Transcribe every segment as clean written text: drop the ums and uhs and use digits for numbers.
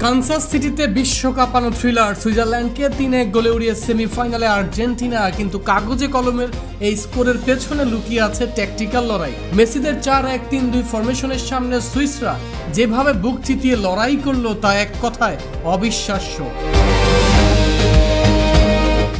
Kansas সিটিতে বিশ্বকাপানো thriller সুইজারল্যান্ডকে 3-1 গোলে উড়িয়ে সেমিফাইনালে আর্জেন্টিনা, কিন্তু কাগজে কলমের এই স্কোরের পেছনে লুকিয়ে আছে ট্যাকটিক্যাল লড়াই। মেসিদের 4-1-3-2 ফরমেশনের সামনে সুইসরা যেভাবে বুক চিতিয়ে লড়াই করলো তা এক কথায় অবিশ্বাস্য।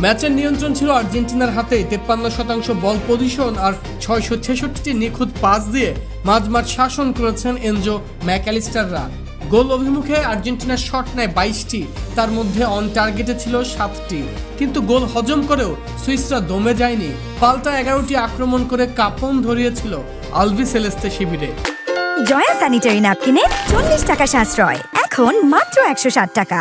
ম্যাচের নিয়ন্ত্রণ ছিল আর্জেন্টিনার হাতে। 53% বল পজিশন আর 666টি নিখুঁত পাস দিয়ে মাঝমাঠ শাসন করেছেন এনজো ম্যাকঅ্যালিস্টাররা। গোল অভিমুখে আর্জেন্টিনার শট নেয় 22টি, তার মধ্যে অন টার্গেটে ছিল 7টি। কিন্তু গোল হজম করেও সুইসরা দমে যায়নি, পাল্টা 11টি আক্রমণ করে কাঁপন ধরিয়েছিল আলভি সেলেস্তে শিবিরে। জয়া স্যানিটারি ন্যাপকিনে 40 টাকা সাশ্রয়, এখন মাত্র 160 টাকা।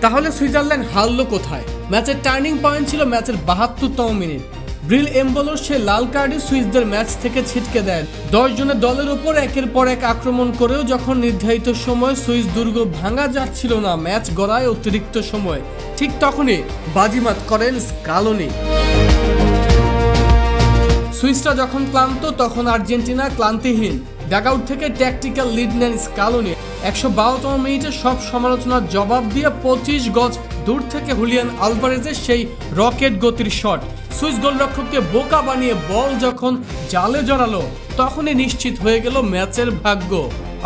তাহলে সুইজারল্যান্ড হারলো কোথায়? ম্যাচের টার্নিং পয়েন্ট ছিল ম্যাচের 72তম মিনিট। ব্রিল এমবোলোর সে লাল কার্ডে সুইসদের ম্যাচ থেকে ছিটকে দেন। 10 জনের দলের ওপর একের পর এক আক্রমণ করেও যখন নির্ধারিত সময় সুইস দুর্গ ভাঙা যাচ্ছিল না, ম্যাচ গড়ায় অতিরিক্ত সময়। ঠিক তখনই বাজিমাত করেন স্কালোনি। সুইসরা যখন ক্লান্ত তখন আর্জেন্টিনা ক্লান্তিহীন। ডাগআউট থেকে ট্যাকটিক্যাল লিড নেন স্কালোনি। 152তম মিনিটে সব সমালোচনার জবাব দিয়ে 25 গজ দূর থেকে হুলিয়ান আলভারেজের সেই রকেট গতির শট সুইস গোলরক্ষককে বোকা বানিয়ে বল যখন জালে জড়ালো তখনই নিশ্চিত হয়ে গেল ম্যাচের ভাগ্য।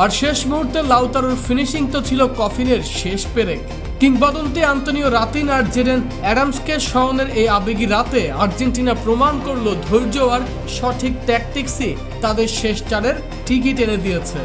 আর শেষ মুহূর্তে লাউতারোর ফিনিশিং তো ছিল কফিনের শেষ পেরেক। কিংবদন্তি আন্তোনিও রাতিন আর জেডেন অ্যাডামসকে সরানোর এই আবেগী রাতে আর্জেন্টিনা প্রমাণ করলো ধৈর্য আর সঠিক ট্যাকটিক্সই তাদের শেষ চারের টিকিট এনে দিয়েছে।